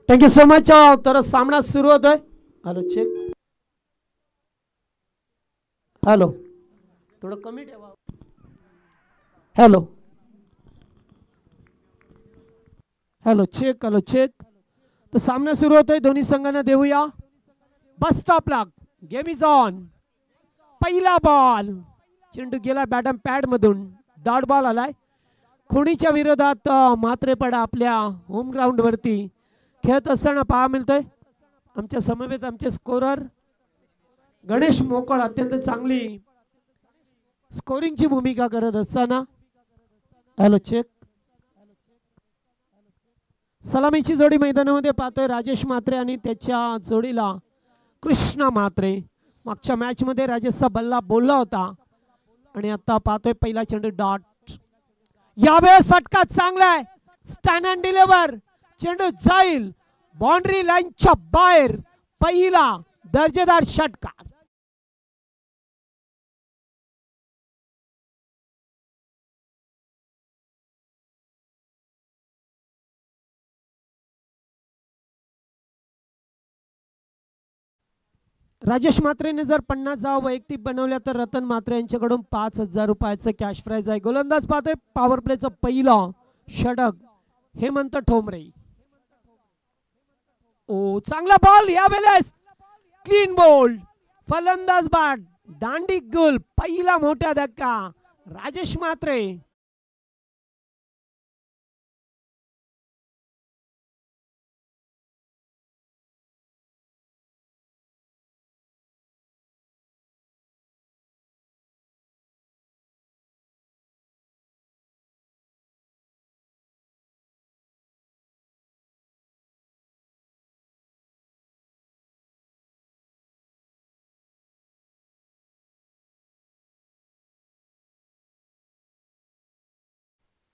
Thank you so much. तर सामना सुरू होतोय. Hello check. हॅलो थोडं कमी ठेवा. Hello hello check. Hello check. तर सामना सुरू होतोय. दोन्ही संघांना देऊया बस स्टॉपला. Game is on. पहिला बॉल. चेंडू गेला बॅटम पॅड मधून. डॉट बॉल आलाय. खुणीच्या विरोधात म्हात्रेपाडा आपल्या होम ग्राउंड वरती खेळत असताना पाहा मिळतोय. आमच्या समवेत आमचे स्कोरर गणेश मोकळ अत्यंत चांगली स्कोरिंगची भूमिका करत असताना. Hello check. सलामीची जोडी मैदानामध्ये पाहतोय राजेश म्हात्रे आणि त्याच्या जोडीला कृष्णा म्हात्रे. मागच्या मॅच मध्ये राजेशचा बल्ला बोलला होता आणि आता पाहतोय पहिला चेंडू डॉट. यावेळेस फटका चांगला आहे. Stand and deliver. चेंडू जाईल बाउंड्री लाईनच्या बाहेर. पहिला दर्जेदार षटकार. राजेश म्हात्रेने जर 50 धावा वैयक्तिक बनवल्या तर रतन म्हात्रे यांच्याकडून 5000 रुपयाचं कॅश प्राइज आहे. गोलंदाज पाहतोय पॉवर प्लेचं पहिलं षटक हेमंत ठोंबरे. ओ चांगला बॉल. यावेळेस क्लीन बोल्ड. फलंदाज बाद. दांडी गुल. पहिला मोठा धक्का राजेश म्हात्रे.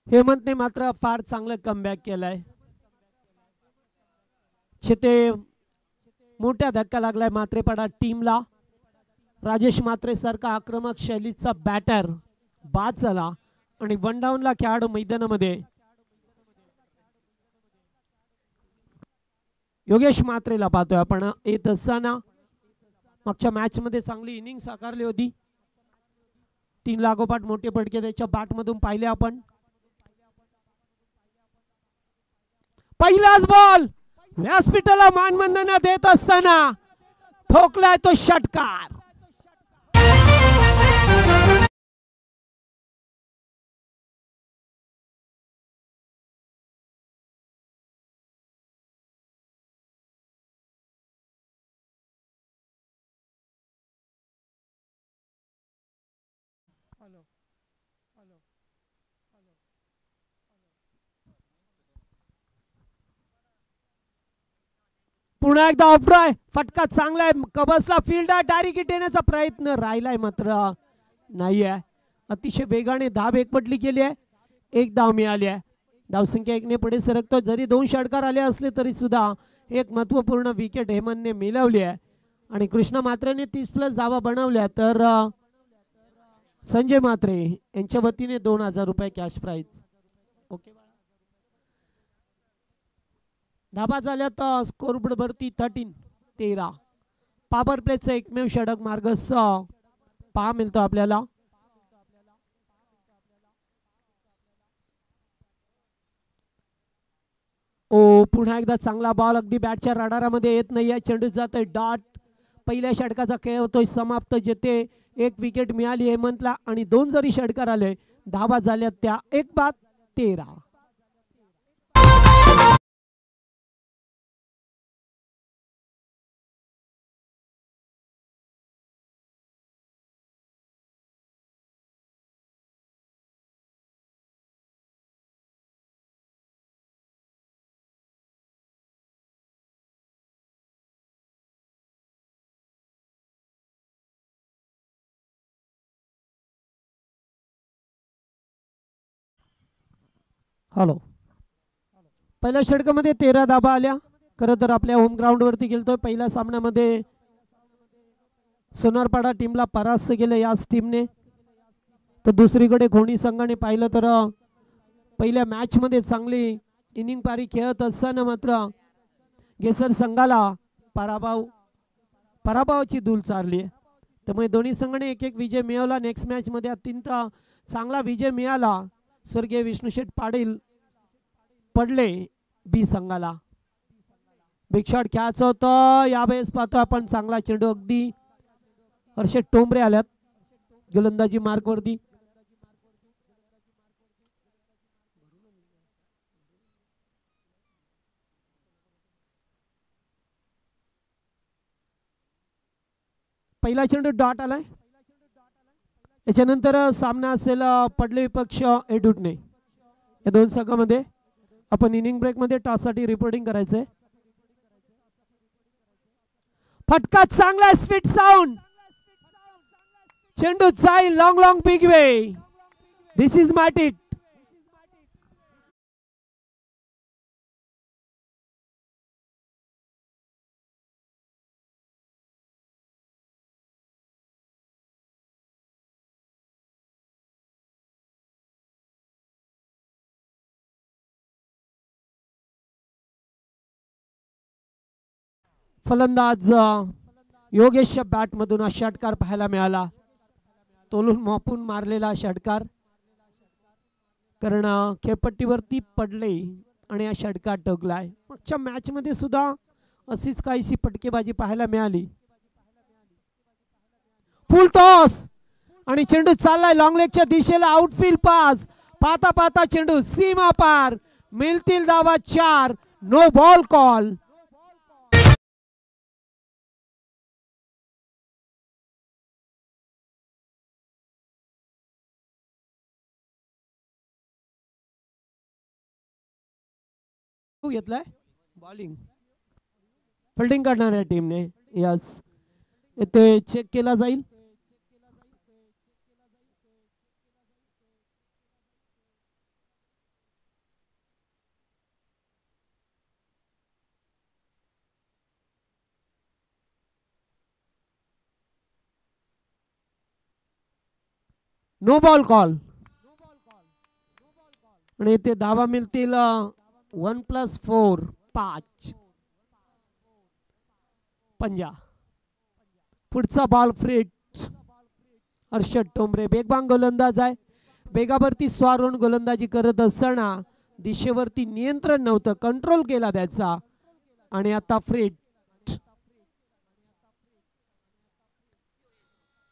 हेमंतने मात्र फार चांगलं कमबॅक केलंय. छिते मोठा धक्का लागलाय म्हात्रेपाडा टीमला. राजेश म्हात्रे सारखा आक्रमक शैलीचा बॅटर बाद झाला आणि वन डाऊनला खेळाडू मैदानामध्ये. योगेश म्हात्रेला पाहतोय आपण येत असताना. मागच्या मॅच मध्ये चांगली इनिंग साकारली होती. 3 लागोपाठ मोठे फटके त्याच्या बॅट मधून पाहिले आपण. पहिलाच बॉल. व्यासपीठाला मानवंदना देत असताना ठोकलाय तो षटकार. पुन्हा एकदा ऑफड्राय. फटका चांगला आहे. कबसला फील्ड डायरेक्ट हिट येण्याचा प्रयत्न राहिलाय मात्र नाही आहे. अतिशय वेगाने धाव एकपटली केली आहे. एक धाव मिळाली आहे. धावसंख्या 1 ने पुढे सरकतो. जरी 2 षटकार आले असले तरी सुद्धा एक महत्वपूर्ण विकेट हेमंतने मिळवली आहे आणि कृष्णा म्हात्रेने 30+ धावा बनवल्या तर संजय म्हात्रे यांच्या वतीने 2000 रुपये कॅश प्राइज. ओके धाबा झाल्यात स्कोरबोर्ड वरती 13. पॉवर प्लेचं एकमेव षटक मार्गस पहा मिळतो आपल्याला. ओ पुन्हा एकदा चांगला बॉल. अगदी बॅटच्या रडारामध्ये येत नाहीये. चेंडू जातोय डॉट. पहिल्या षटकाचा खेळ होतोय समाप्त. जेथे 1 विकेट मिळाली हेमंतला आणि 2 जरी षटकार आले धावा झाल्या त्या 1/13. हॅलो. पहिल्या षटकामध्ये 13 धाबा आल्या. खरं तर आपल्या होम ग्राउंड वरती गेलतोय. पहिल्या सामन्यामध्ये सोनारपाडा टीमला परास्त केलं याच टीमने. तर दुसरीकडे खोणी संघाने पाहिलं तर पहिल्या मॅच मध्ये चांगली इनिंग पारी खेळत असताना मात्र गेसर संघाला पराभवाची धूल चारली. त्यामुळे दोन्ही संघाने एक एक विजय मिळवला. नेक्स्ट मॅच मध्ये अत्यंत चांगला विजय मिळाला. स्वर्गीय विष्णुशेठ पाटील पडले बी संघाला. बिग शॉट खेळायचं होतं. यावेळेस पाहतो आपण चांगला चेंडू अगदी हर्षद टोंबरे आल्यात गोलंदाजी मार्क वरती. पहिला चेंडू डॉट आलाय. याच्यानंतर सामना असेल पडले विपक्ष एडुटणे. या दोन संघामध्ये आपण इनिंग ब्रेक मध्ये टॉस साठी रिपोर्टिंग करायचंय. फटका चांगला स्वीट साऊंड. चेंडू जाईल long long big way. This is मॅटिक. फलंदाज योगेश बॅट मधून षटकार पाहायला मिळाला. तोलून मापून मारलेला षटकार. कारण खेळपट्टीवरती पडले आणि हा षटकार टोकलाय. मागच्या मॅच मध्ये सुद्धा अशीच काहीशी पटकेबाजी पाहायला मिळाली. फुल टॉस आणि चेंडू चाललाय लॉंग लेगच्या दिशेला. Outfield pass. पाहता पाहता चेंडू सीमा पार. मिळतील धावा 4. No ball call. घेतलाय बॉलिंग. फिल्डिंग करणाऱ्या टीमने. यस इथे चेक केला जाईल. No ball call. आणि इथे धावा मिळतील 1+4 5. पंजा. पुढचा बॉल फ्रीट. हर्षद टोंबरे बेगवान गोलंदाज आहे. बेगावरती स्वार होऊन गोलंदाजी करत असताना दिशेवरती नियंत्रण नव्हतं. कंट्रोल केला त्याचा आणि आता फ्रीट.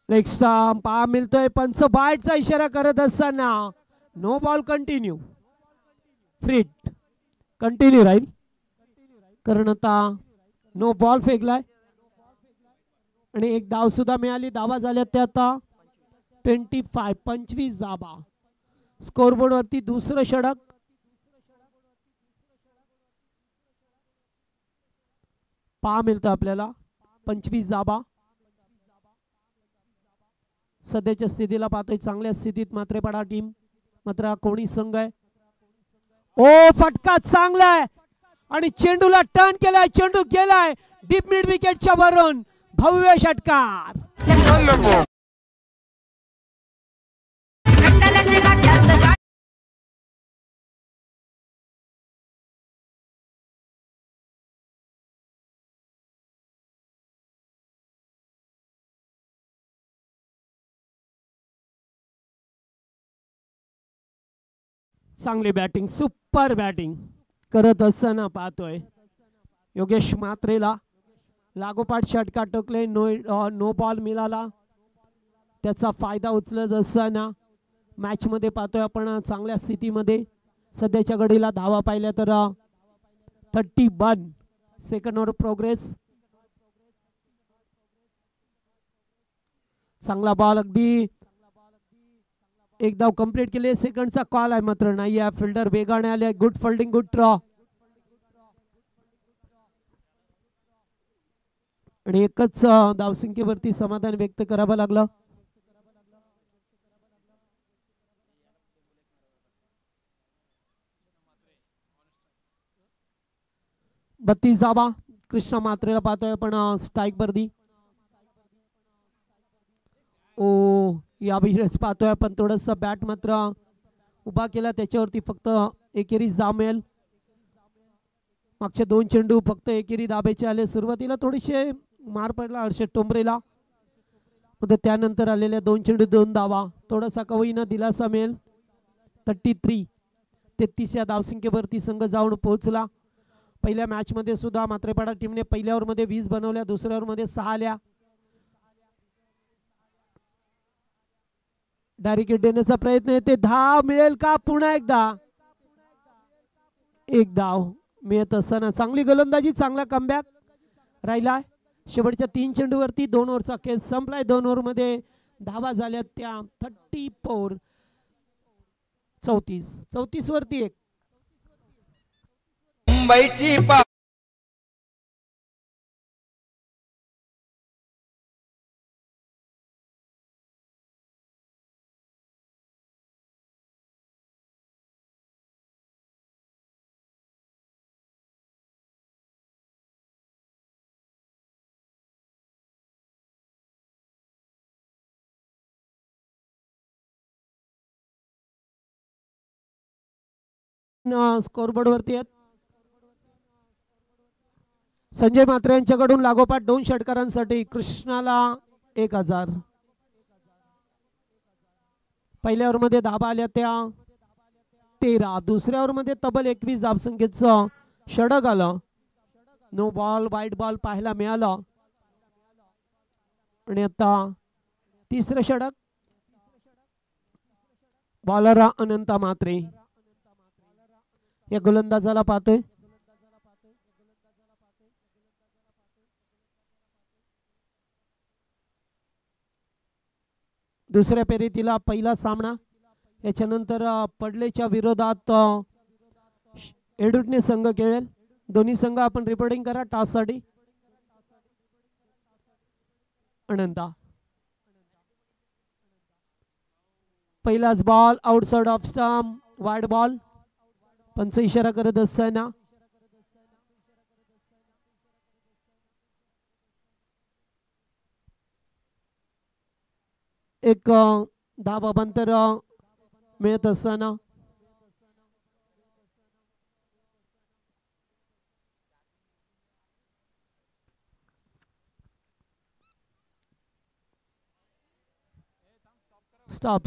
लेग स्टंप पहा मिळतोय. पंच बाईटचा इशारा करत असताना नो बॉल कंटिन्यू. फ्रीट कंटिन्यू राहील कारण आता नो बॉल फेकलाय आणि एक धाव सुद्धा मिळाली. धावा झाल्या त्या आता 25 धावा. स्कोरबोर्ड वरती दुसरं षटक. पहा मिळतं आपल्याला 25 धावा. सध्याच्या स्थितीला पाहतोय चांगल्या स्थितीत मात्रेपाडा टीम. मात्र कोणी संघ आहे. ओ फटका चांगला आहे आणि चेंडूला टर्न केलाय. चेंडू गेलाय डीप मिड विकेटच्या वरून. भव्य षटकार. चांगली बॅटिंग. सुपर बॅटिंग करत असताना पाहतोय योगेश मात्रेला. लागोपाठ षटकार टोकले. नो बॉल मिळाला. त्याचा फायदा उचलत असताना मॅच मध्ये पाहतोय आपण चांगल्या स्थितीमध्ये. सध्याच्या घडीला धावा पाहिल्या तर 31 सेकंडवर प्रोग्रेस. चांगला बॉल. अगदी एक धाव कंप्लीट केले. सेकंडचा कॉल आहे मात्र नाही आहे. फिल्डर वेगाने आले. Good fielding good draw. आणि एकच धावसंख्येवरती समाधान व्यक्त करावं लागलं. बत्तीस धावा. कृष्णा मात्रेला पाहतोय आपण स्ट्राईक वरती. ओ या वेळेस पाहतोय आपण थोडस बॅट मात्र उभा केला त्याच्यावरती फक्त एकेरीच धाव मिळेल. मागचे 2 चेंडू फक्त एकेरी दाबेचे आले. सुरुवातीला थोडीशे मार पडला हर्षद टोंबरेला, त्यानंतर आलेल्या 2 चेंडू 2 धावा, थोडासा कवयीनं दिलासा मिळेल. 33 या धावसंख्येवरती संघ जाऊन पोहोचला. पहिल्या मॅच मध्ये सुद्धा मात्रेपाडा टीमने पहिल्या ओव्हरमध्ये 20 बनवल्या, दुसऱ्या ओव्हरमध्ये 6 आल्या. डायरेक्ट हिट देण्याचा प्रयत्न येते, धाव मिळेल का? पुन्हा एकदा एक धाव मिळत असताना चांगली गोलंदाजी, चांगला कमबॅक राहिला. शेवटच्या 3 चेंडूवरती 2 ओव्हरचा खेळ संपलाय. 2 ओव्हरमध्ये धावा झाल्या त्या 34 वरती 1. मुंबईची स्कोरबोर्ड वरती आहेत. संजय म्हात्रे यांच्याकडून लागोपाठ 2 षटकारांसाठी कृष्णाला 1000. पहिल्या ओव्हरमध्ये धाबा आल्या त्या 13. दुसऱ्या ओव्हरमध्ये तब्बल 21 धावसंख्येचं षटक आलं. नो बॉल वाईट बॉल पाहायला मिळाला. आणि आता तिसरं षटक बॉलर अनंत म्हात्रे. या गोलंदाजाला पाहतोय, दुसऱ्या फेरीतीला पहिला सामना. याच्यानंतर पडलेच्या विरोधात एडुटने संघ खेळेल. दोन्ही संघ आपण रिपोर्टिंग करा टॉस साठी. अनंता पहिलाच ball outside off stump, wide ball. पंच इशारा करत असताना एक धावांतर मिळत असताना स्टॉप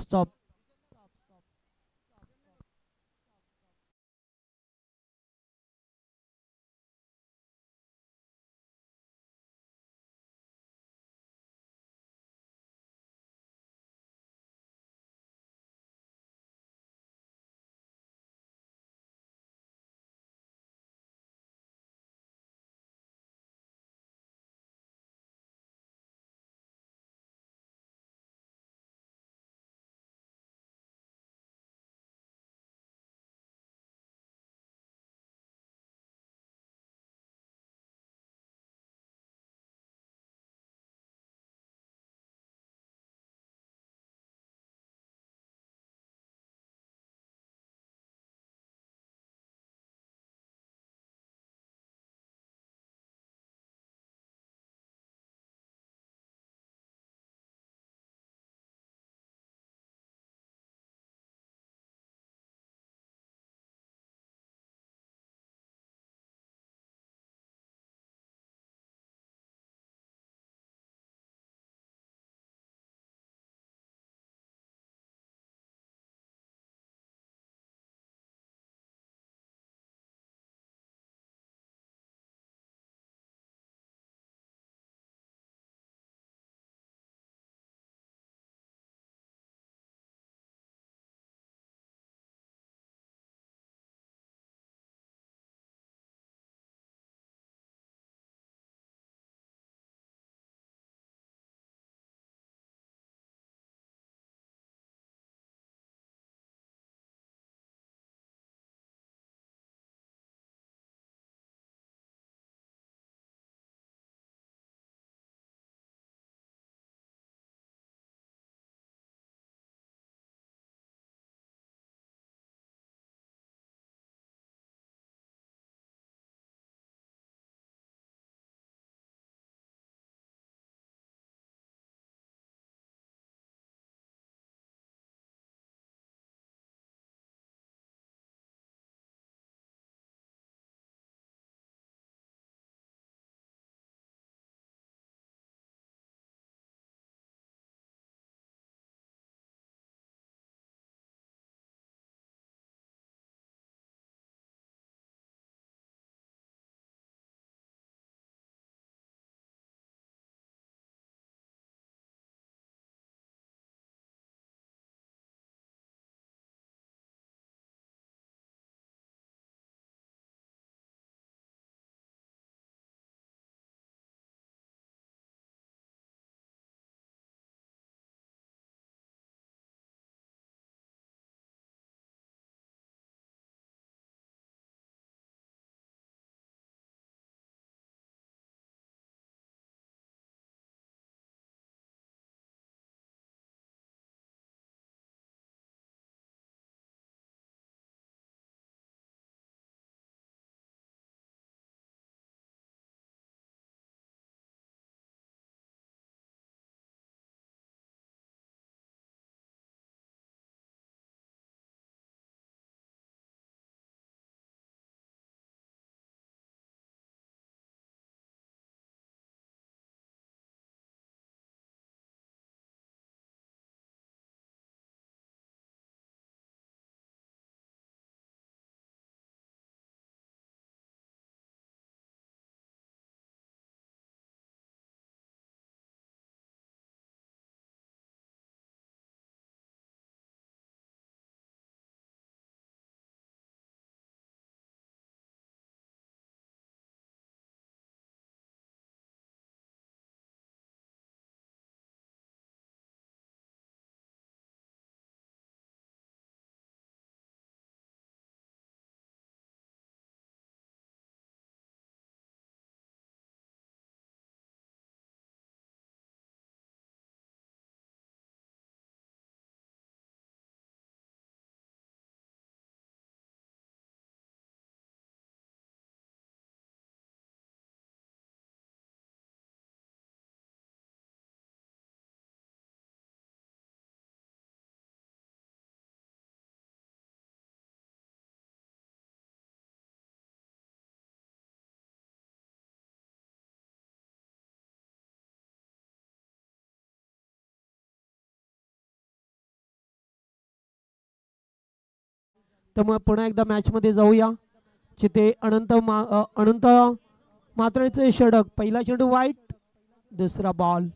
त्यामुळे पुन्हा एकदा मॅच मध्ये जाऊया. जिथे अनंत मात्रेचे षटक. पहिला चेंडू वाईट, दुसरा बॉल.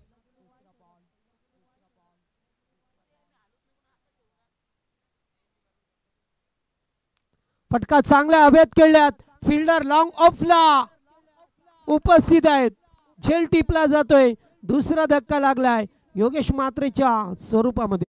फटका चांगल्या हवेत खेळल्यात. फिल्डर लॉंग ऑफला उपस्थित आहेत. झेल टिपला जातोय. दुसरा धक्का लागलाय योगेश मात्रेच्या स्वरूपामध्ये.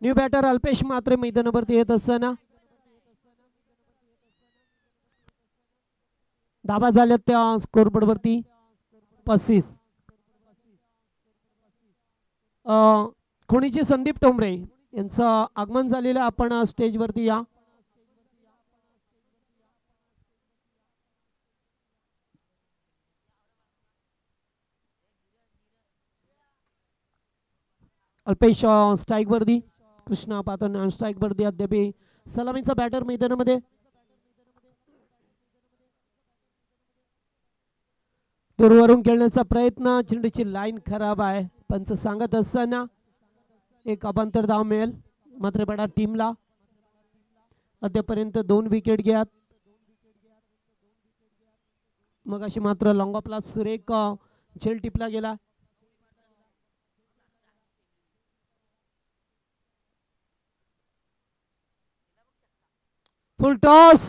न्यू बॅटर अल्पेश मात्रे मैदानावरती येत असताना धाबा झाल्यात त्या स्कोरबोर्ड वरती 35. खुणीचे संदीप टोंबरे यांचं आगमन झालेलं. आपण स्टेज वरती या. अल्पेश स्ट्राईक वरती, कृष्णा पातन नॉन स्ट्राईक वरती. अद्याप सलामीचा बॅटर मैदानामध्ये. दूरवरून खेळण्याचा प्रयत्न. चेंडूची लाईन खराब आहे. पंच सांगत असताना एक अबांतर धाव मिळेल मात्र बडा टीमला. अद्यापर्यंत 2 विकेट घ्यात. मग अशी मात्र लॉंग ऑफला सुरेख झेल टिपला गेला. फुल टॉस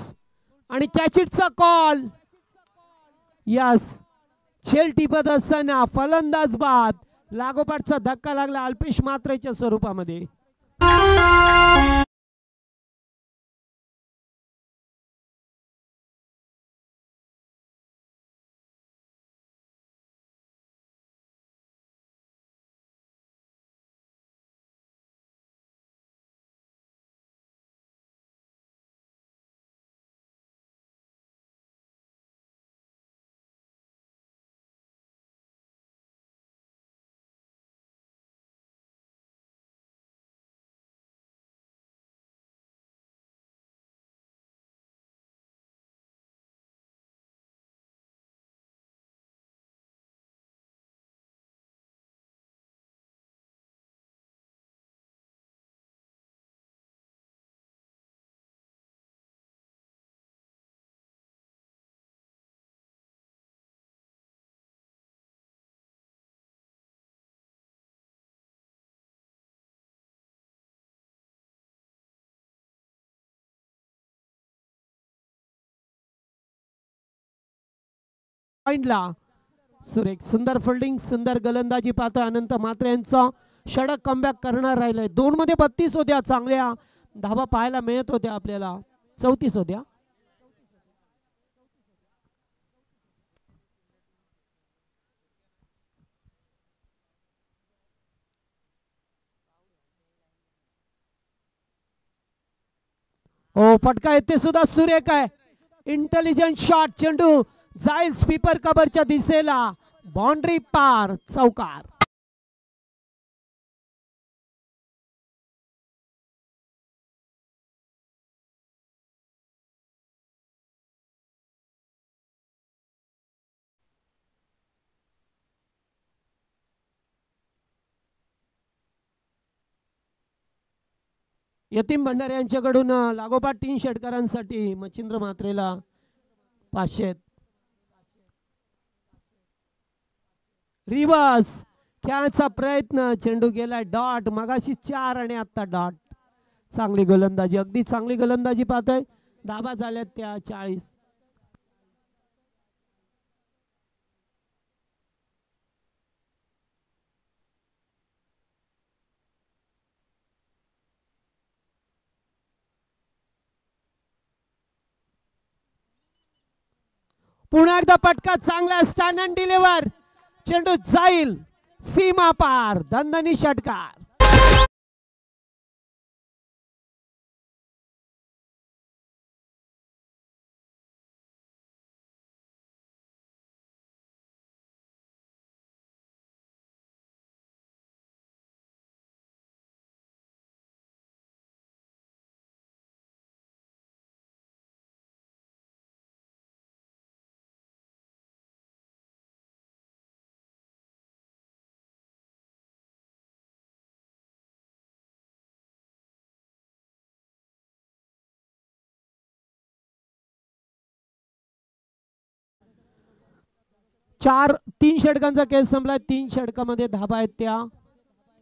आणि कॅचिटचा कॉल. यस, झेल टिपत असताना फलंदाज बाद. लागोपाठचा धक्का लागला अल्पेश मात्रेच्या स्वरूपामध्ये. सुरेख सुंदर फिल्डिंग, सुंदर गोलंदाजी पाहतोय अनंत मात्रे यांचा. षटक कमबॅक करणार राहिलंय. 2 मध्ये 32 होत्या. चांगल्या धावा पाहायला मिळत होत्या आपल्याला. 34 होत्या. हो, फटका येते सुद्धा सुरेख आहे. Intelligent shot. चेंडू जाईल स्वीपर कव्हरच्या दिशेला. बाउंड्री पार, चौकार. यतीम भंडारे यांच्याकडून लागोपाठ 3 षटकारांसाठी मच्छिंद्र मात्रेला 500. रिवर्स खेळाचा प्रयत्न. चेंडू गेलाय डॉट. मगाशी 4 आणि आता डॉट. चांगली गोलंदाजी, अगदी चांगली गोलंदाजी पाहतोय. धाबा झाल्यात त्या 40. पुन्हा एकदा पटका चांगला स्टँड अँड डिलिव्हर. चेंडू जाईल सीमा पार. दणदणी षटकार. तीन षटकांचा खेळ संपलाय. 3 षटकामध्ये धाबा आहेत त्या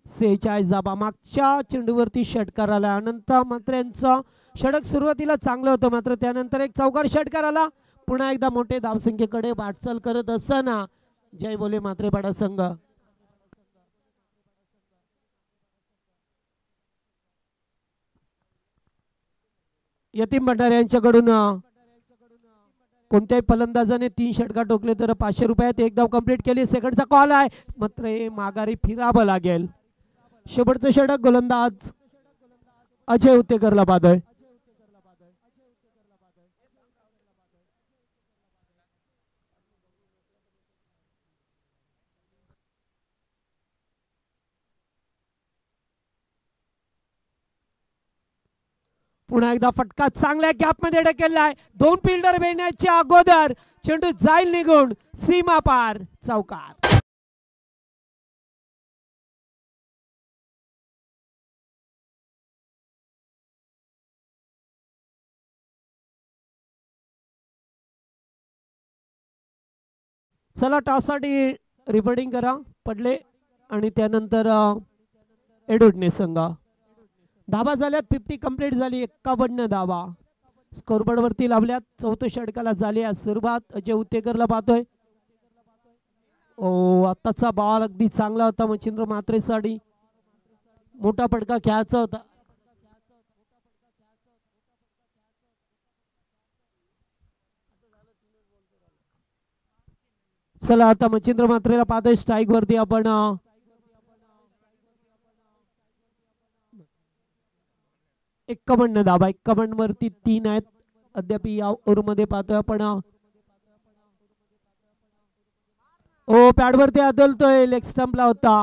46 धाबा. मागच्या चेंडूवरती षटकार आला. अनंत मात्र यांचं षटक सुरुवातीला चांगलं होतं, मात्र त्यानंतर एक चौकार षटकार आला. पुन्हा एकदा मोठे धावसंख्येकडे वाटचाल करत असताना जय बोले म्हात्रेपाडा संघ. यतीम भंडारे यांच्याकडून कोणत्याही फलंदाजाने 3 षटकार टोकले तर 500 रुपयात एक धाव कंप्लीट केली. सेकंडचा कॉल आहे, मात्र हे माघारी फिरावं लागेल. शेवटचं षटक गोलंदाज अजय उत्तेकरला पाहतोय. पुन्हा एकदा फटका चांगल्या गॅप मध्ये ढकललाय. 2 फिल्डर येण्याच्या अगोदर चेंडू जाईल निघून सीमा पार. चौकार. चला टॉससाठी रिपोर्टिंग करा. पडले आणि त्यानंतर एडवडने संघ. धाबा झाल्यात. 50 कंप्लीट झाली. 51 धाबा स्कोरबोर्ड वरती लावल्यात. 4थ्या षटकाला झाली आज सुरुवात. अजय उत्तेकरला पाहतोय. ओ आताचा बॉल अगदी चांगला होता. मच्छिंद्र म्हात्रेसाठी मोठा फटका खेळायचा होता. चला आता मच्छिंद्र म्हात्रेला पाहतोय स्ट्राईक वरती आपण. 51 धाबा. 51 वरती 3 आहेत अद्याप या ओव्हर मध्ये पाहतोय आपण. ओ पॅड वरती आदलतोय. लेग स्टंपला होता.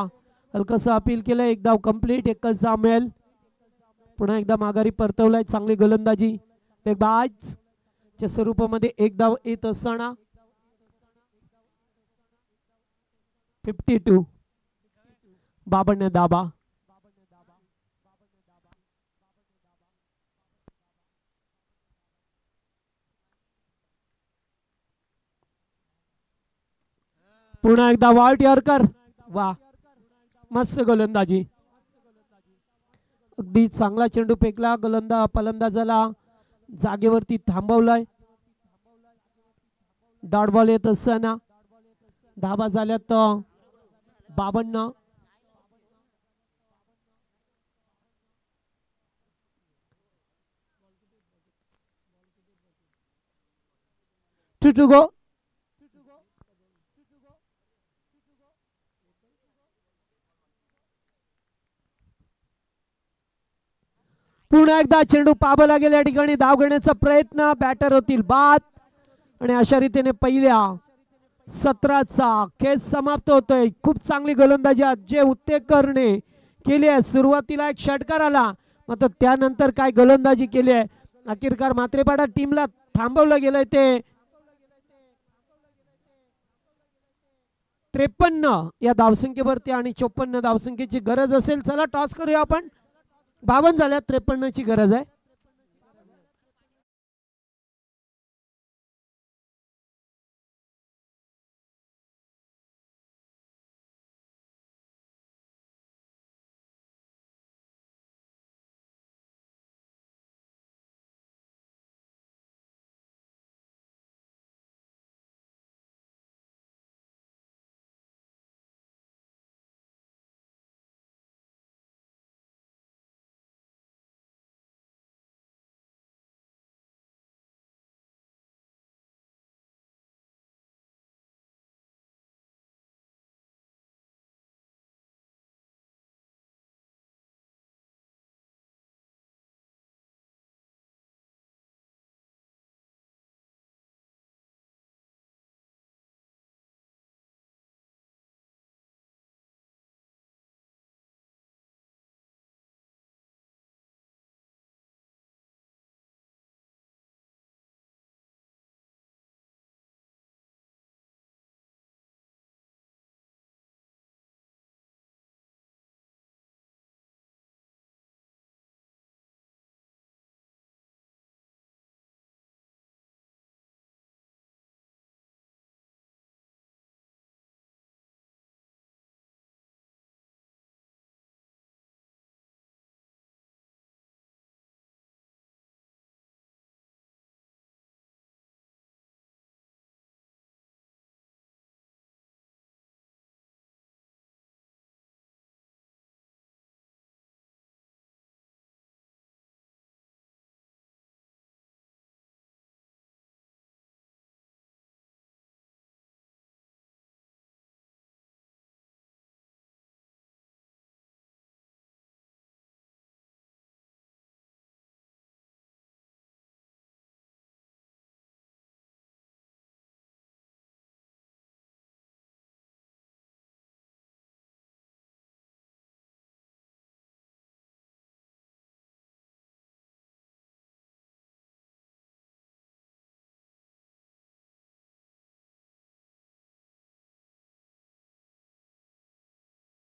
हलकस अपील केलं. एक धाव कंप्लीट. एकच धाव मिळेल. पुन्हा एकदा माघारी परतवलाय. चांगली गोलंदाजी लेगबाज च्या स्वरूपामध्ये एक धाव येत असताना 52 52 धाबा. पुन्हा एकदा वाईट यॉर्कर. वा मस्त गोलंदाजी. अगदी चांगला चेंडू फेकला. फलंदाजाला जागेवरती थांबवलाय. डॉट बॉल येत असताना धाबा झाल्यात 52. Two go. पुन्हा एकदा चेंडू पाबा लागेल. या ठिकाणी धाव घेण्याचा प्रयत्न. बॅटर होतील बाद आणि अशा रीतीने पहिल्या 17चा खेळ समाप्त होतोय. खूप चांगली गोलंदाजी अजय उत्तेकरने केली आहे. सुरुवातीला एक षटकार आला, मात्र त्यानंतर काय गोलंदाजी केली आहे. अखेरकार म्हात्रेपाडा टीमला थांबवलं गेलंय. ते 53 या धावसंख्येवरती आणि 54 धावसंख्येची गरज असेल. चला टॉस करूया आपण. 52 झाल्यात. 53 ची गरज आहे.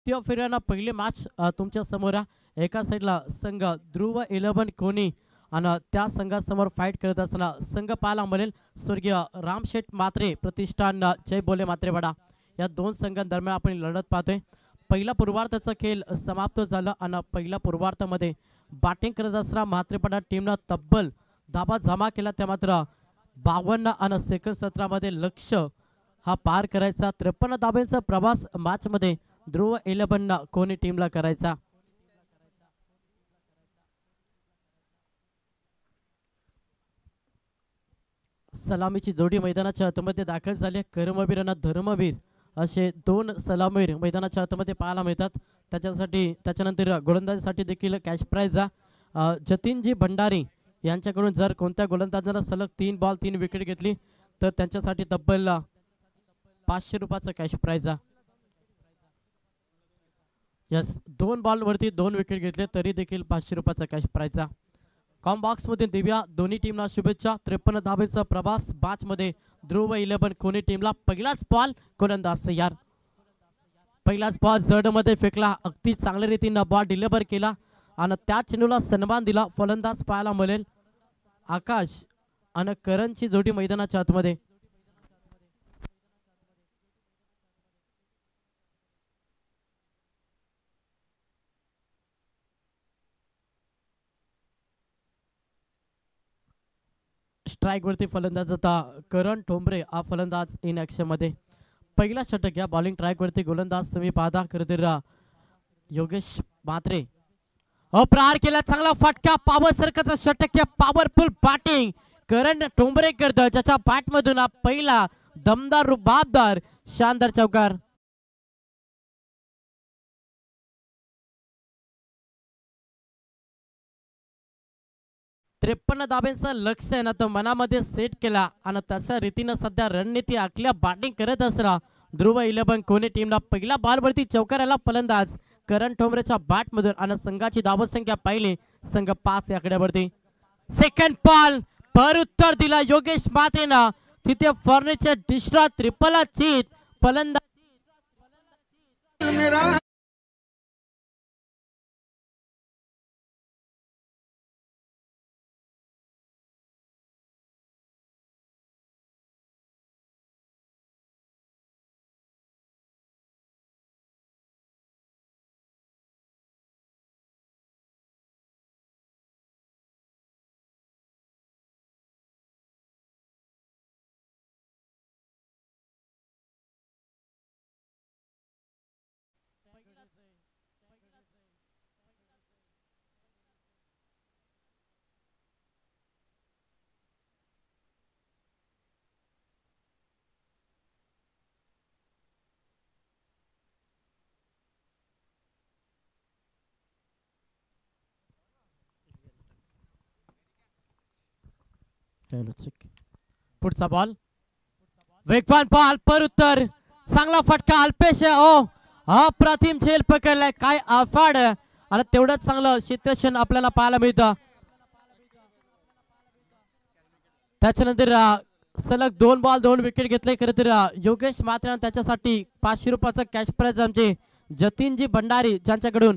त्या फेऱ्याना पहिली मॅच तुमच्या समोर एका साईडला संघ ध्रुव 11 कोणी आणि त्या संघासमोर फाईट करत असताना संघ पाहायला मिळेल स्वर्गीय रामशेठ मात्रे प्रतिष्ठान जय बोले मात्रेवाडा या दोन संघांदरम्यान आपण लढत पाहतोय. पहिला पूर्वार्धाचा खेळ समाप्त झाला आणि पहिल्या पूर्वार्धामध्ये बॅटिंग करत असताना म्हात्रेपाडा टीमनं तब्बल धाबा जमा केला. त्या मात्र 52 आणि सेकंड सत्रामध्ये लक्ष हा पार करायचा. 53 धाब्यांचा प्रवास मॅच मध्ये ध्रुव 11 कोणी टीमला करायचा. सलामीची जोडी मैदानाच्या आतमध्ये दाखल झाली. कर्मवीर आणि धर्मवीर असे दोन सलामीर मैदानाच्या आतमध्ये पाहायला मिळतात. त्याच्यानंतर गोलंदाजीसाठी देखील कॅश प्राइज जतीनजी भंडारी यांच्याकडून जर कोणत्या गोलंदाजानं सलग 3 बॉल 3 विकेट घेतली तर त्यांच्यासाठी तब्बल 500 रुपयाचा कॅश प्राइज. यस 2 बॉल वरती 2 विकेट घेतले तरी देखील 500 रुपयाचा कॅश प्राइज. कॉम बॉक्स मध्ये दिव्या दोन्ही टीमला शुभेच्छा. 53 धावेचा प्रवास मॅच मध्ये ध्रुव 11 कोणी टीमला पहिलाच बॉल गोलंदाज तयार. पहिलाच बॉल जड मध्ये फेकला. अगदी चांगल्या रीतीने बॉल डिलिव्हर केला आणि त्या चेंडूला सन्मान दिला. फलंदाज पाहायला मिळेल आकाश आणि करणची जोडी मैदानाच्या आतमध्ये. स्ट्राइक वरती फलंदाज होता करण ठोंबरे हा फलंदाज इन ऍक्शन मध्ये. पहिला षटक या बॉलिंग ट्रॅक वरती गोलंदाज तुम्ही पाहता खरं योगेश म्हात्रे प्रहार केला. चांगला फटका पॉवर सरकाचा षटक या पॉवरफुल बॅटिंग करण ठोंबरे करतो ज्याच्या बॅट मधून पहिला दमदार रुबाबदार शानदार चौकार. 53 धाब्यांचा लक्ष्य आहे ना तो मनामध्ये सेट केला आणि तशा रीतीनं सध्या रणनीती आखल्या बॅटिंग करत असला ध्रुव 11 कोणी टीमला पहिला बॉलवरती चौकाराला फलंदाज करण ठोंबरेच्या बॅट मधून आणि संघाची धावसंख्या पाहिली संघ 5 या आकड्यावरती. सेकंड बॉल पर उत्तर दिला योगेश म्हात्रेनं. तिथे फर्निचर डिस्ट्रॉय ट्रिपल चित फलंदाज पुढचा बॉल वेगवान बॉल पर उत्तर चांगला फटका अल्पेश अप्रतिम झेल पकडलाय. काय अफाड आणि तेवढंच चांगलं क्षेत्रक्षण आपल्याला पाहायला मिळतं. त्याच्यानंतर सलग 2 बॉल 2 विकेट घेतले. खरं तर योगेश म्हात्रे त्याच्यासाठी 500 रुपयाचा कॅश प्राइज आमचे जतीनजी भंडारी ज्यांच्याकडून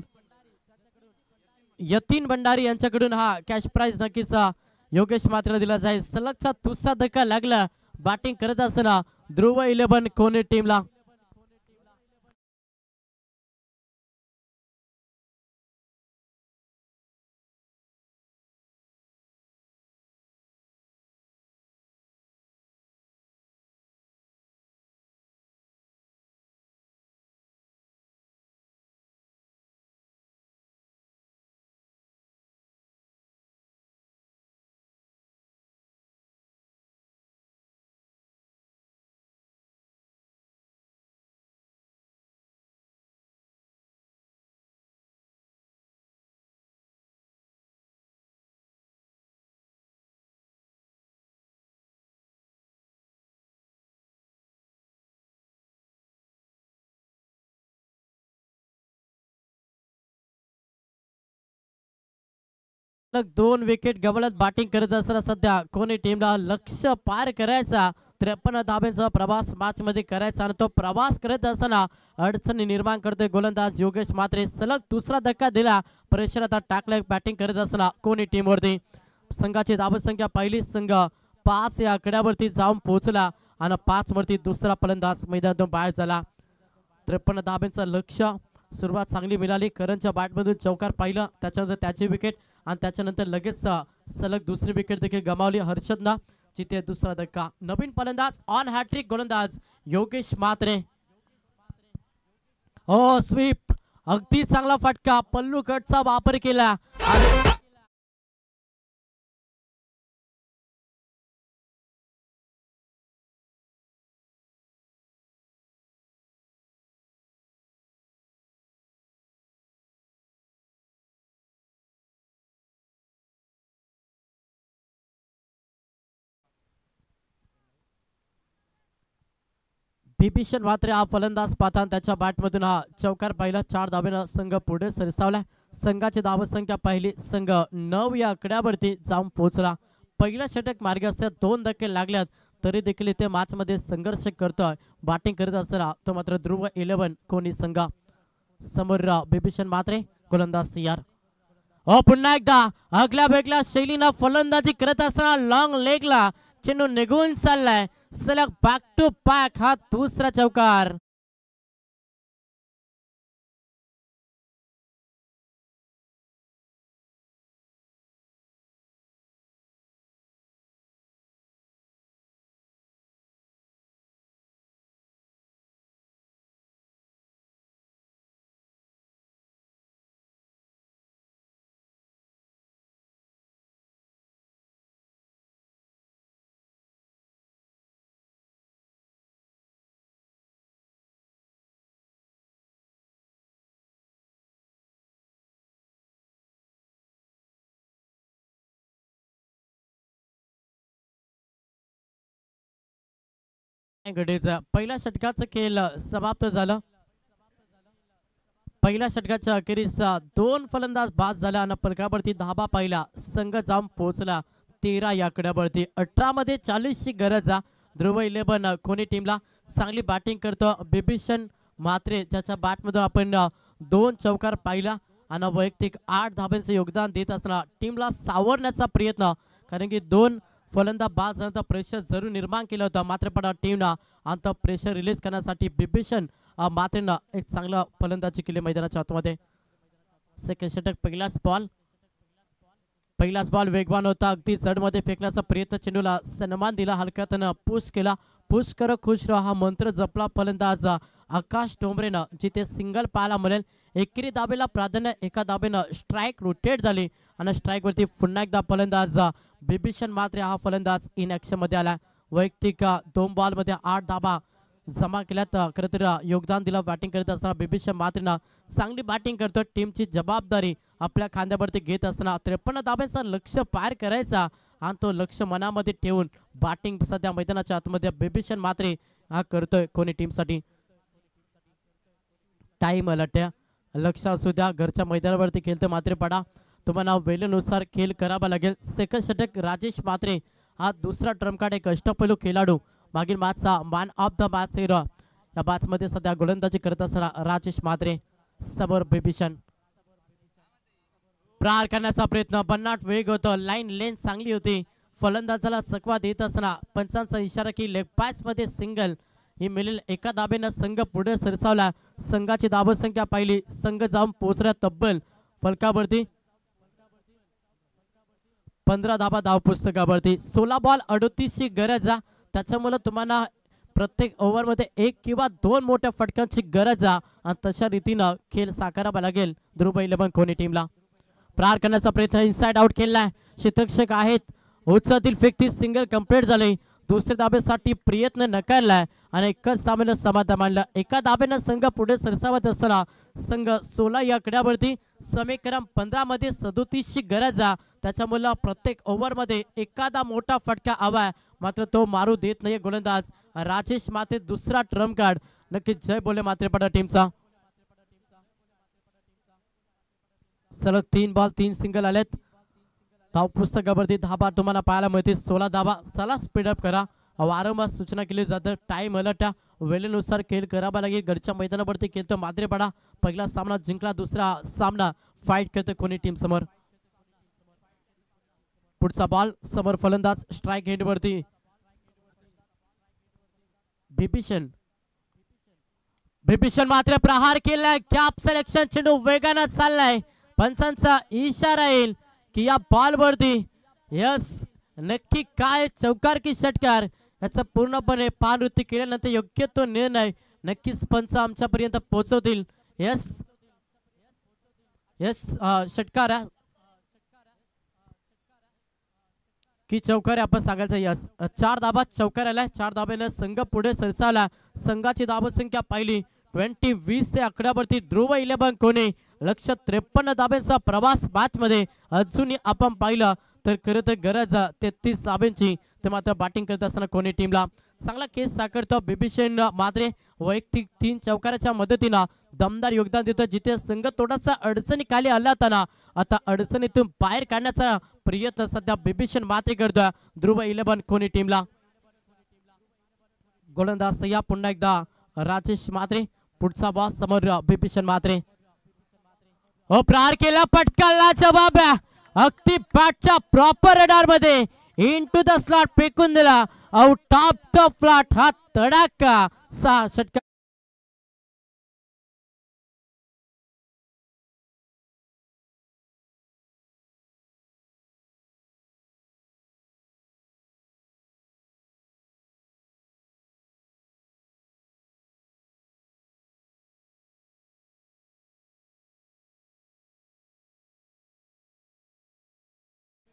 यतीन भंडारी यांच्याकडून हा कॅश प्राइज नक्कीच योगेश म्हात्रेला दिला जाईल. सलगचा दुसरा धक्का लागला बॅटिंग करत असताना ध्रुव 11 कोणी टीमला. सलग 2 विकेट गवळत बॅटिंग करत असताना सध्या कोणी टीमला लक्ष पार करायचा 53 धाब्यांचा प्रवास मॅच मध्ये करायचा आणि तो प्रवास करत असताना अडचणी निर्माण करतोय गोलंदाज योगेश म्हात्रे. सलग दुसरा धक्का दिला, प्रेशर आता टाकलं बॅटिंग करत असताना कोणी टीम वरती. संघाची धावसंख्या पहिली संघ 5 या आकड्यावरती जाऊन पोहोचला आणि 5 वरती दुसरा फलंदाज मैदानातून बाहेर झाला. 53 धाब्यांचं लक्ष. सुरुवात चांगली मिळाली, करणच्या बॅटमधून चौकार पाहिलं, त्याच्यानंतर त्याची विकेट आणि त्याच्यानंतर लगेच सलग दुसरी विकेट देखील गमावली हर्षदनं. जिथे दुसरा धक्का. नवीन फलंदाज ऑन हॅट्रिक गोलंदाज योगेश म्हात्रे. हो स्वीप, अगदी चांगला फटका, पल्लू कटचा वापर केला. बिभीषण म्हात्रे हा फलंदाज पाहताना त्याच्या बॅटमधून हा चौकार पाहिला. 4 धाब्यानं संघ पुढे सरसावला. संघाची धावसंख्या पहिली संघ 9 या आकड्यावरती जाऊन पोहोचला. पहिला षटक मार्गी असतात, 2 धक्के लागल्यात तरी देखील इथे मॅच मध्ये संघर्ष करतोय. बॅटिंग करत असताना तो मात्र ध्रुव 11 कोणी संघ. समोर बिभीषण म्हात्रे, गोलंदाज CR. पुन्हा एकदा आगल्या वेगळ्या शैलीनं फलंदाजी करत असताना लॉंग लेगला चेंडू निघून चाललाय. सलग बॅक टू बॅक हा दुसरा चौकार. घडीचा पहिल्या षटकाचा खेळ समाप्त झाला. पहिल्या षटकाच्या अखेरीस 2 फलंदाज बाद झाला आणि फलकावरती धाबा पाहिला. संघ जाऊन पोहोचला 13 या आकड्यावरती. 18 मध्ये 40 ची गरज. ध्रुव 11 कोणी टीमला चांगली बॅटिंग करतो बिभीषण म्हात्रे, ज्याच्या बॅटमधून आपण 2 चौकार पाहिला आणि वैयक्तिक 8 धाब्यांचे योगदान देत असताना टीमला सावरण्याचा प्रयत्न. कारण की 2 फलंदाज बाद झाल्यानंतर प्रेशर जरूर निर्माण केलं होतं, मात्र पण टीमनं अंत प्रेशर रिलीज करण्यासाठी बिभीषण म्हात्रेनं एक चांगला फलंदाजी केली मैदानाच्या आतमध्ये. सेकंड षटक पहिलाच बॉल वेगवान होता, अगदी जडमध्ये फेकण्याचा प्रयत्न, चेंडूला सन्मान दिला, हलक्यातनं पुश केला. पुश कर खुश रहा हा मंत्र जपला फलंदाज आकाश डोंबरेनं. जिथे सिंगल पाहायला मिळेल. एकेरी दाबेला प्राधान्य, एका दाबेनं स्ट्राईक रोटेट झाली आणि स्ट्राईक वरती पुन्हा एकदा फलंदाज बिभीषण म्हात्रे हा फलंदाज इन ऍक्शन मध्ये आला. वैयक्तिक 2 बॉल मध्ये 8 धाबा जमा केल्यात. खरं तर योगदान दिलं बॅटिंग करत असताना बिभीषण म्हात्रेनं. चांगली बॅटिंग करतो, टीमची जबाबदारी आपल्या खांद्यावरती घेत असताना 53 धाब्यांचा लक्ष्य पार करायचा आणि तो लक्ष्य मनामध्ये ठेवून बॅटिंग सध्या मैदानाच्या आतमध्ये बिभीषण म्हात्रे हा करतोय कोणी टीमसाठी. टाइम लट्या लक्ष असू द्या, घरच्या मैदानावरती खेळतोय मात्र पडा, तुम्हाला वेळेनुसार खेळ करावा लागेल. सेकंड षटक राजेश म्हात्रे हा दुसरा ट्रम्प कार्ड, एक अष्टपैलू खेळाडू, मागील मॅचचा man of the match hero. या मॅच मध्ये सध्या गोलंदाजी करत असताना राजेश म्हात्रे. समोर बिभीषण. प्रहार करण्याचा प्रयत्न, भन्नाट वेग होतो, लाईन लेन चांगली होती, फलंदाजाला चकवा देत असताना पंचांचा इशारा की लेग पॅच मध्ये सिंगल ही मिळेल. एका दाबेनं संघ पुढे सरसावला. संघाची धावसंख्या पाहिली, संघ जाऊन पोहोचला तब्बल फलकावरती 15 धाबा धाव पुस्तकावरती. 16 बॉल 38 ची गरज. त्याच्यामुळे तुम्हाला प्रत्येक ओव्हर मध्ये 1 किंवा 2 मोठ्या फटकांची गरज आणि तशा रीतीनं खेळ साकारावा लागेल ध्रुव 11 कोणी टीमला. प्रहार करण्याचा प्रयत्न, इनसाइड आउट केलाय, क्षेत्ररक्षक आहेत, उच्चातील फेकती सिंगल कंप्लीट झाली. दुसऱ्या दाब्यासाठी प्रयत्न नकारलाय आणि एकच दाब्यानं समाधान मानलं. एका दाब्यानं संघ पुढे सरसावत असताना संघ 16 या आकड्यावरती, समीकरण 15 मध्ये 37 ची गरज. त्याच्यामुळे प्रत्येक ओव्हर मध्ये एखादा मोठा फटका हवाय, मात्र तो मारू देत नाही गोलंदाज राजेश म्हात्रे. दुसरा ट्रम्प कार्ड. नक्कीच जय बोले म्हात्रे पडा टीमचा. सलग 3 बॉल 3 सिंगल आलेत. धाव पुस्तकावरती धाबा तुम्हाला पाहायला मिळते 16 धाबा. चला स्पीड अप करा, वारंवार सूचना केली जातं टाइम अलर्ट वेळेनुसार खेळ करावा लागेल. घरच्या मैदानावरती खेळतो मात्रेपाडा. पहिला सामना जिंकला, दुसरा सामना फाईट करतो कोणी टीम समोर. पुढचा बॉल समोर फलंदाज स्ट्राइक हेड वरती बिभीषण. बिभीषण मात्र प्रहार केलाय. कॅप सिलेक्शन चेंडू वेगानं चाललाय. पंचांचा इशारा येईल की या बॉल वरती यस नक्की काय चौकार की षटकार याचा पूर्णपणे पानवृत्ती केल्यानंतर योग्य तो निर्णय नक्कीच पंच आमच्यापर्यंत पोहोचवतील. यस यस षटकार की चौकार आपण सांगायचं. यस 4 धाबा चौकार आलाय. 4 धाब्याने संघ पुढे सरसावला. संघाची धावसंख्या पाहिली 20 ते आकड्यावरती ध्रुव 11 कोणी लक्ष 53 धाब्यांचा प्रवास मॅच मध्ये अजूनही आपण पाहिलं तर खरं तर गरज 33 धाब्यांची. ते मात्र बॅटिंग करत असताना कोणी टीमला चांगला केस साकारतो बिभीषण मात्रे. वैयक्तिक 3 चौकाराच्या मदतीनं दमदार योगदान देतो. जिथे संघ थोडासा अडचणीखाली आला आता अडचणीतून बाहेर काढण्याचा प्रयत्न सध्या बिभीषण मात्रे करतोय ध्रुव 11 कोणी टीमला. गोलंदाज या पुन्हा एकदा राजेश मात्रे. पुढचा बॉल समोर बिभीषण मात्रे. हो प्रहार केला, पटकाला जवाब अगदी बॅटच्या प्रॉपर रडार मध्ये इनटू द स्लॉट फेकून दिला. आउट ऑफ द फ्लॅट हा तडाका 6 षटकार.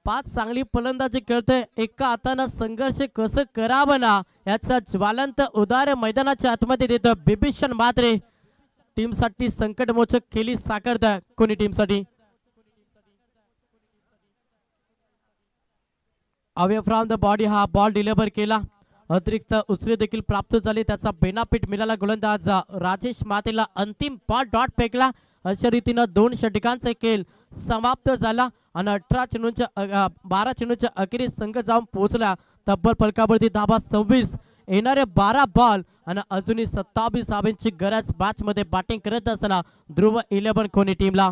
पाच चांगली फलंदाजी करतोय. एका हाताने संघर्ष कसं करावं ना याचा ज्वलंत उदाहरण मैदानाच्या आतमध्ये देतो बिभीषण मात्रे. टीम साठी संकटमोचक खेळी साकारता कोणी टीम साठी. अवे फ्रॉम द बॉडी हा बॉल डिलिव्हर केला. अतिरिक्त उसळी देखील प्राप्त झाली. त्याचा बेनापीट मिळाला गोलंदाज राजेश मात्रेला. अंतिम बॉल डॉट फेकला. अशा रीतीनं 2 षटकांचा खेळ समाप्त झाला आणि 12 चेंडूच्या अखेरीस संघ जाऊन पोहोचला. तब्बल फलकावरती धाबा 26. येणारे 12 बॉल आणि अजूनही 27 धाब्यांची गरज मॅच मध्ये बॅटिंग करत असताना ध्रुव 11 कोणी टीमला.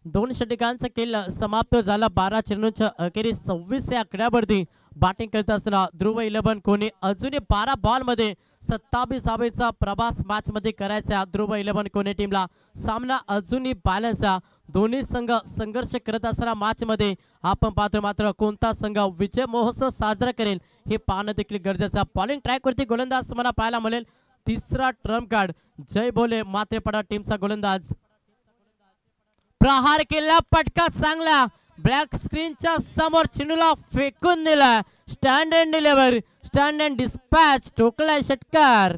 दोन षटकांचा खेळ समाप्त झाला. 12 चेंडूच्या अखेरीस 26 या आकड्यावरती बॅटिंग करत असताना ध्रुव 11 कोणी अजूनही 12 बॉल मध्ये 27 धावेचा प्रवास मॅच मध्ये करायचा ध्रुव 11 कोणी टीमला. सामना अजूनही बॅलन्स. दोन्ही संघ संघर्ष करत असताना मॅच मध्ये आपण पाहतो मात्र कोणता संघ विजय महोत्सव साजरा करेल हे पाहणं देखील गरजेचं. बॉलिंग ट्रॅक वरती गोलंदाज मला पाहायला मिळेल. तिसरा ट्रम्प कार्ड जय बोले मात्रेपाडा टीमचा गोलंदाज. प्रहार केला, पटका चांगला ब्लॅक स्क्रीनच्या समोर चेंडूला फेकून दिला. Stand and deliver, stand and dispatch ठोकलाय षटकार.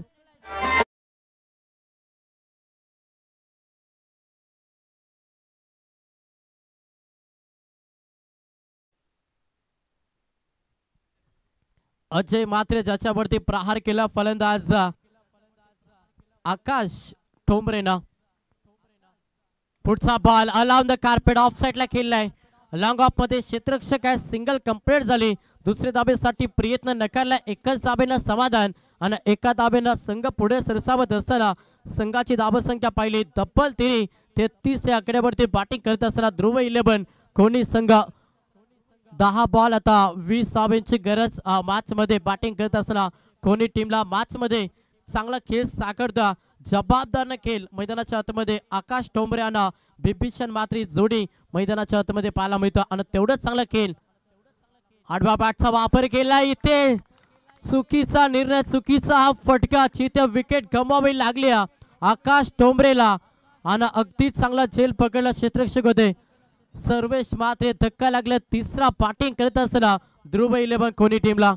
अजय मात्रे ज्याच्यावरती प्रहार केला फलंदाज आकाश ठोंबरेनं. पुढचा ball alone the carpet of साइडला खेळलाय. लॉंग ऑफ मध्ये क्षेत्ररक्षक आहे. सिंगल कंप्लीट झाली. दुसऱ्या धाबेसाठी प्रयत्न नकारला. एकच धाबेनं समाधान आणि एका धाबेनं संघ पुढे सरसावत असताना संघाची धावसंख्या पाहिली तब्बल 33 या आकड्यावरती बॅटिंग करत असताना ध्रुव 11 कोणी संघ 10 बॉल आता 20 धाब्यांची गरज मॅच मध्ये बॅटिंग करत असताना कोणी टीमला मॅच मध्ये चांगला खेळ साकारता जबाबदार खेळ मैदानाच्या आतमध्ये आकाश ठोंबरे आणि बिभीषण मात्री जोडी मैदानाच्या आतमध्ये पाहायला मिळतं आणि तेवढंच चांगला खेळ. आडवा बॅटचा वापर केला. इथे चुकीचा निर्णय, चुकीचा हा फटका. जिथे विकेट गमवावी लागली आकाश ठोंबरेला आणि अगदी चांगला झेल पकडला क्षेत्ररक्षक होते. सर्वेश मात्रे धक्का लागला तिसरा बॅटिंग करत असताना ध्रुव 11 कोणी टीमला.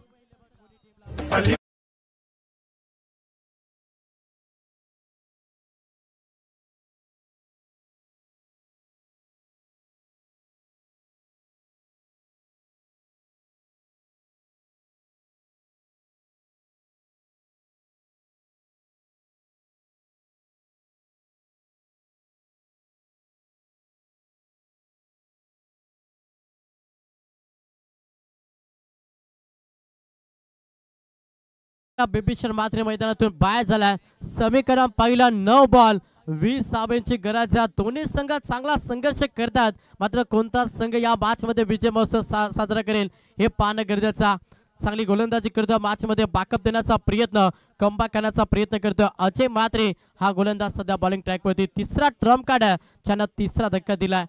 बिभीषण मात्रे मैदानातून बाहेर झालाय. समीकरण पहिला 9 बॉल 20 धावांची गरज. या दोन्ही संघ चांगला संघर्ष करतात, मात्र कोणता संघ या मॅच मध्ये विजय महोत्सव साजरा करेल हे पाहणं गरजेचं. चांगली गोलंदाजी करतो मॅच मध्ये बॅकअप देण्याचा प्रयत्न, कमबॅक करण्याचा प्रयत्न करतो अजय मात्रे. हा गोलंदाज सध्या बॉलिंग ट्रॅक वरती तिसरा ट्रम्प कार्ड आहे, त्यानं तिसरा धक्का दिलाय.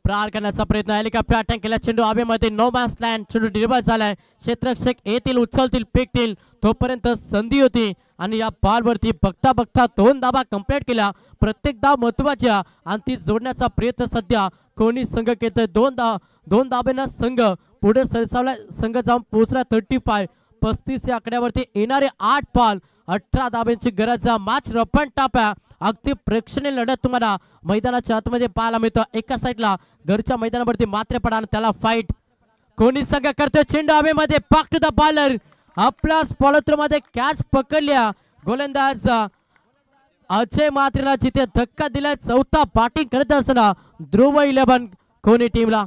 प्रहार करण्याचा प्रयत्न, हेलिकॉप्टर अटॅक केला, चेंडू हवेमध्ये, नो मॅन्स लँड, चेंडू डिलिव्हर झालाय. क्षेत्ररक्षक येतील, उचलतील, फेकतील, तोपर्यंत संधी होती आणि या बॉल वरती बघता बघता 2 धावा कंप्लीट केल्या. प्रत्येक धाव महत्वाच्या आणि ती जोडण्याचा प्रयत्न सध्या कोणी संघ करतोय. 2 धाब्यांना संघ पुढे सरसावला. संघ जाऊन पोहोचला 35. 35 या आकड्यावरती येणारे 8 बॉल 18 धाब्यांची गरज. मॅच रफन टफ आहे. अगदी प्रेक्षणीय लढत तुम्हाला मैदानाच्या आतमध्ये पाहायला मिळतं. एका साईडला घरच्या मैदानावरती मात्रे पडा आणि त्याला फाईट कोणी संघ करतोय. चेंडू हवेमध्ये, पाक टू द बॉलर, आपल्या फॉलोथ्रू मध्ये कॅच पकडल्या. गोलंदाज अजय मात्रेला जिथे धक्का दिलाय. चौथा बॅटिंग करत असताना ध्रुव 11 कोणी टीमला.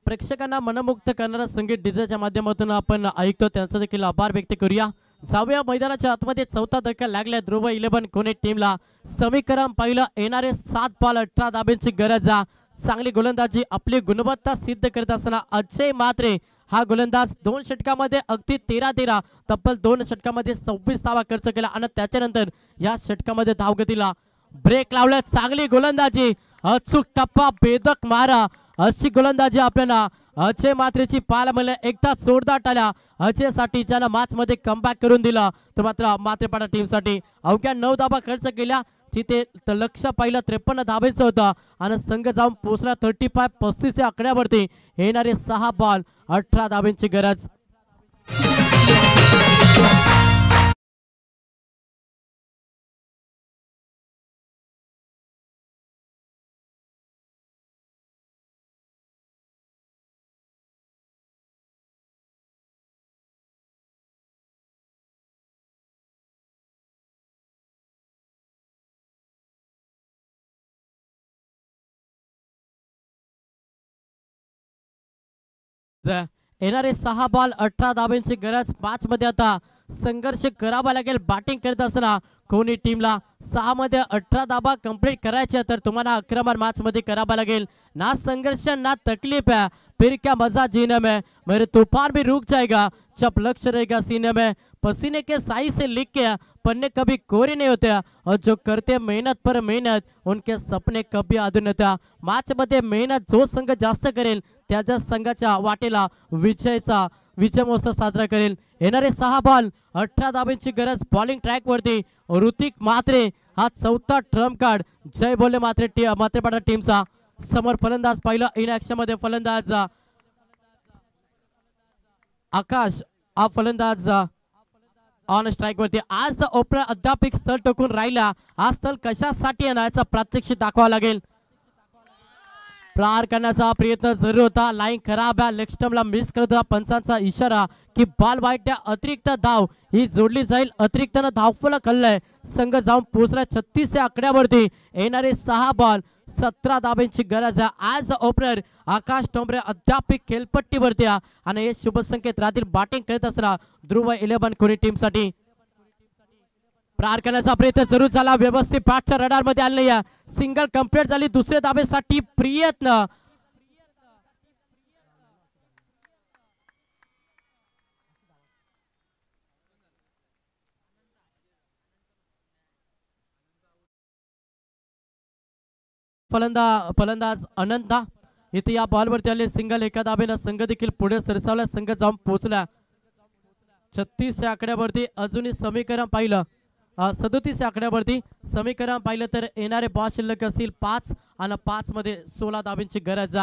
प्रेक्षकांना मनमुक्त करणारा संगीत डीजेच्या माध्यमातून आपण ऐकतो, त्यांचा देखील आभार व्यक्त करूया. जाऊया मैदानाच्या आतमध्ये. चौथा धक्का लागलाय ध्रुव 11 कोणी टीमला. समीकरण पहिलं, येणारे 7 बॉल 18 धाब्यांची गरज. चांगली गोलंदाजी, आपली गुणवत्ता सिद्ध करत असताना अजय मात्रे हा गोलंदाज 2 षटकामध्ये अगदी 13 तब्बल 2 षटकामध्ये 26 धावा खर्च केला आणि त्याच्यानंतर या षटकामध्ये धावगतीला ब्रेक लावला. चांगली गोलंदाजी, अचूक टप्पा, बेधक मारा, अशी गोलंदाजी आपल्याला अजय मात्रेची पाहायला मिळाली. एकदा जोरदार टाळ्या अजयसाठी, ज्यानं मॅच मध्ये कमबॅक करून दिला. तर मात्र मात्रेपाडा टीमसाठी अवघ्या 9 धावा खर्च केल्या. जिथे लक्ष पहिलं 53 धावेचं होतं आणि संघ जाऊन पोहोचला 35. 35 या आकड्यावरती येणारे 6 बॉल 18 धावेंची गरज. येणारे 6 बॉल 18 धावेंची गरज. मॅच मध्ये आता संघर्ष करावा लागेल बॅटिंग करत असताना कोणी टीमला. 6 मध्ये 18 धावा कंप्लीट करायच्या तर तुम्हाला आक्रमण मॅच मध्ये करावा लागेल. ना संघर्ष ना तकलीफ है, फिर क्या मजा जीने में, मेरे तूफान भी रुक जाएगा जब लक्ष्य रहेगा सीने में. पसीने के साई से लिख के पन्ने कभी कोरे नहीं होते और जो करते मेहनत पर मेहनत उनके सपने कभी अधूरे होते. मॅच मध्ये मेहनत जो संघ जास्त करेल त्याच्या संघाच्या वाटेला विजय महोत्सव साजरा करेल. येणारे 6 बॉल 18 धावेंची गरज. बॉलिंग ट्रॅक वरती ऋतिक मात्रे हा चौथा ट्रम्प कार्ड जय बोले मात्रेपाडा टीमचा. समोर फलंदाज पहिला इन ऍक्शन मध्ये फलंदाज आकाश हा फलंदाज ऑन स्ट्राइक वरती. आज ओपनर अद्याप स्थळ टोकून राहिला. हा स्थळ कशासाठी येण्याचा प्रात्यक्षिक दाखवावा लागेल. प्रहार करण्याचा प्रयत्न जरूर होता. लाईन खराब आहे, लेग स्टंपला मिस करत होता. पंचांचा इशारा की बॉल वाईट, अतिरिक्त धाव ही जोडली जाईल. अतिरिक्तनं धावफलक हल्लाय. संघ जाऊन पोहोचला 36 या आकड्यावरती. येणारे 6 बॉल 17 धावेंची गरज आहे. आज ओपनर आकाश टोंबरे अद्याप खेळपट्टीवरती आणि हे शुभ संकेत राहतील बॅटिंग करत असताना ध्रुव 11 कोणी टीमसाठी. प्रहार करण्याचा प्रयत्न जरूर झाला, व्यवस्थित पाठच्या रडार मध्ये आले या, सिंगल कंप्लीट झाली, दुसऱ्या धावेसाठी प्रयत्न. फलंदाज अनंता इथे या बॉलवरती आले, सिंगल एका धावेनं संघ देखील पुढे सरसावला, संघ जाऊन पोहोचला 36 या आकड्यावरती. अजूनही समीकरण पाहिलं 37 या आकड्यावरती समीकरण पाहिलं तर येणारे बॉल शिल्लक असतील 5 आणि 5 मध्ये 16 धावांची गरज.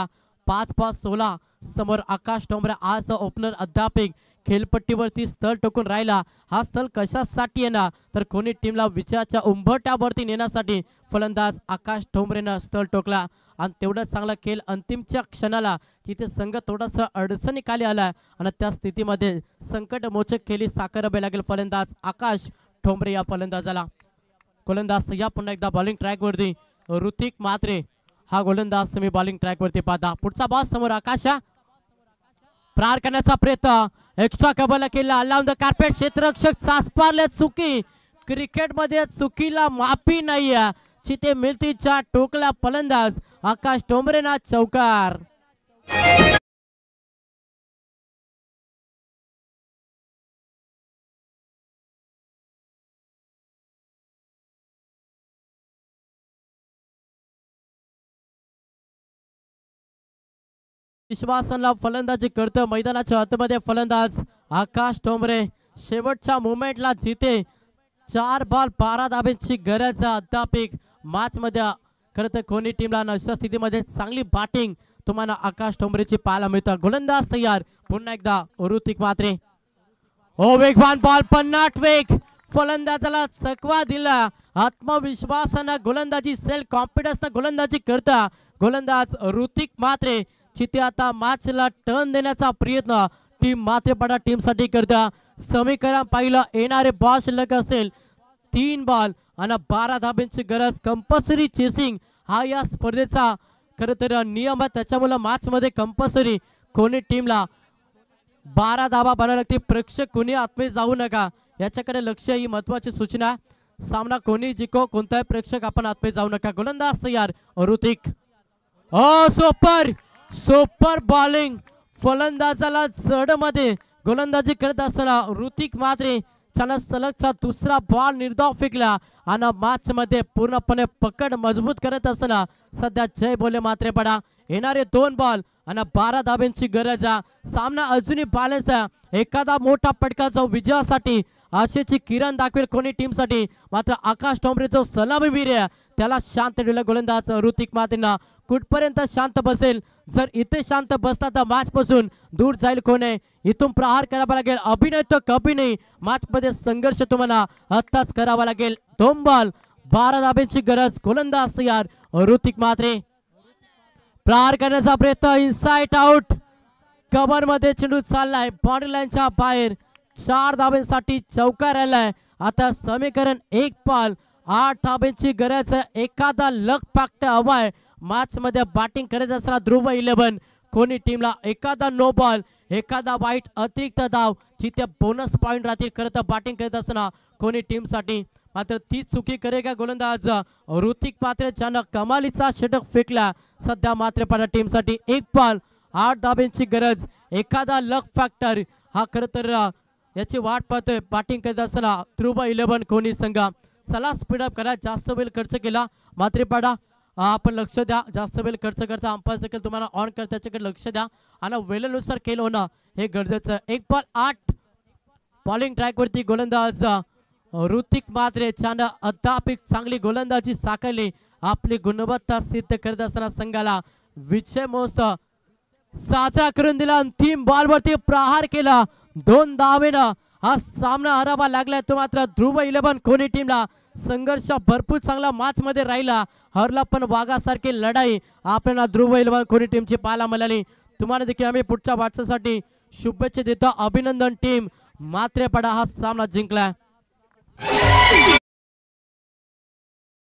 5-5-16 समोर आकाश ठोंबरे आज ओपनर अध्यापिक खेळपट्टीवरती स्थळ टोकून राहिला. हा स्थळ कशासाठी येणार तर कोणी टीमला विजयाच्या उंबरठ्यावरती नेण्यासाठी फलंदाज आकाश ठोंबरेनं स्थळ टोकला आणि तेवढा चांगला खेळ अंतिमच्या क्षणाला तिथे संघ थोडासा अडचणीखाली आला आणि त्या स्थितीमध्ये संकटमोचक खेळी साकारावे लागेल फलंदाज आकाश ठोंबरे या फलंदाजाला. गोलंदाज या पुन्हा एकदा बॉलिंग ट्रॅकवरती ऋतिक म्हात्रे हा गोलंदाज तुम्ही बॉलिंग ट्रॅकवरती पाहता. पुढचा बॉल समोर आकाशा प्रहार करण्याचा प्रयत्न, एक्स्ट्रा कबल केला, अलाउन द कार्पेट, क्षेत्ररक्षक चाचपारले, चुकी. क्रिकेटमध्ये चुकीला माफी नाही, जिथे मिळती चार टोकला फलंदाज आकाश ठोंबरेना चौकार. विश्वासाला फलंदाजी करतो मैदानाच्या आतमध्ये फलंदाज आकाश ठोंबरे. शेवटच्या मोमेंटला जिथे 4 बॉल 12 धाब्यांची गरज अध्यापिक मॅच मध्ये खरं तर कोणी टीमला अशा स्थितीमध्ये चांगली बॅटिंग तुम्हाला आकाश ठोंबरेची पाहायला मिळतं. गोलंदाज तयार, पुन्हा एकदा ऋतिक म्हात्रे. ओ वेगवान बॉल, पन्नाट वेग, फलंदाजाला चकवा दिला. आत्मविश्वासानं गोलंदाजी, सेल्फ कॉन्फिडन्सनं गोलंदाजी करता गोलंदाज ऋतिक म्हात्रे. जिथे आता मॅचला टर्न देण्याचा प्रयत्न टीम म्हात्रेपाडा टीमसाठी करता. समीकरण पाहिलं येणारे बॉल शिल्लक असेल 3 बॉल आणि 12 धाब्यांची गरज. कंपल्सरी चेसिंग हा या स्पर्धेचा खरं तर नियम आहे, त्याच्यामुळे मॅच मध्ये कंपल्सरी कोणी टीमला 12 धाबा बनायला लागते. प्रेक्षक कोणी आतमध्ये जाऊ नका याच्याकडे लक्ष, ही महत्वाची सूचना. सामना कोणी जिंको, कोणताही प्रेक्षक आपण आतमध्ये जाऊ नका. गोलंदाज तयार ऋतिक. सुपर बॉलिंग, फलंदाजाला जड मध्ये गोलंदाजी करत असताना ऋतिक म्हात्रे त्यानं सलगचा दुसरा बॉल निर्धाव फेकला आणि मॅच मध्ये पूर्णपणे पकड मजबूत करत असताना सध्या जय बोले म्हात्रेपाडा. येणारे 2 बॉल आणि 12 धाब्यांची गरज. सामना अजूनही बॅलन्स आहे. एखादा मोठा फटका जो विजयासाठी आशेची किरण दाखवेल कोणी टीमसाठी, मात्र आकाश ठोंबरे जो सलामीवीर आहे त्याला शांत ठेवला गोलंदाज ऋतिक म्हात्रेंना. कुठपर्यंत शांत बसेल, जर इथे शांत बसता तर मॅच पासून दूर जाईल कोण आहे. इथून प्रहार करावा लागेल, अभिनय तो कभी नाही. मॅच मध्ये संघर्ष तुम्हाला आत्ताच करावा लागेल. 2 बॉल 12 धाब्यांची गरज. गोलंदाज तयार ऋतिक म्हात्रे. प्रहार करण्याचा प्रयत्न, इनसाइड आउट, कव्हर मध्ये चेंडू चाललाय बाउंड्री लाईनच्या बाहेर. 4 धाब्यांसाठी चौकार राहिलाय. आता समीकरण 1 बॉल 8 धाब्यांची गरज. एखादा लक फॅक्टर हवाय मॅच मध्ये बॅटिंग करत असताना ध्रुव 11 कोणी टीमला एखादा नो बॉल, एखादा वाईट अतिरिक्त धाव, जिथे बोनस पॉइंट राहतील करत बॅटिंग करत असताना कोणी टीमसाठी. मात्र ती चुकी करेगा गोलंदाज ऋतिक म्हात्रे ज्यानं कमालीचा षटक फेकला. सध्या म्हात्रेपाडा टीमसाठी 1 बॉल 8 धाब्यांची गरज. एखादा लक फॅक्टर हा खरं तर याची वाट पाहतोय बॅटिंग करत असताना ध्रुव 11 कोणी संघ. चला स्पीडअप करा, जास्त वेळ खर्च केला म्हात्रेपाडा, आपण लक्ष द्या. जास्त वेळ खर्च करता अंपायर देखील तुम्हाला ऑन करता त्याच्याकडे लक्ष द्या आणि वेळेनुसार खेळ होणं हे गरजेचं. 1 बॉल 8 बॉलिंग ट्रॅकवरती गोलंदाज ऋतिक म्हात्रे ज्यानं अद्याप चांगली गोलंदाजी साकारली. आपली गुणवत्ता सिद्ध करत असताना संघाला विजय महोत्सव साजरा करून दिला. अंतिम बॉलवरती प्रहार केला, 2 धावेनं हा सामना हरावा लागलाय. तो मात्र ध्रुव 11 कोणी टीमला संघर्ष भरपूर चांगला मॅच मध्ये राहिला, हरला पण वाघासारखी लढाई आपल्याला ध्रुव 11 कोणी टीमची पाहायला मिळाली. तुम्हाला देखील आम्ही पुढच्या वाटचालीसाठी शुभेच्छा देतो. अभिनंदन टीम म्हात्रेपाडा हा सामना जिंकला.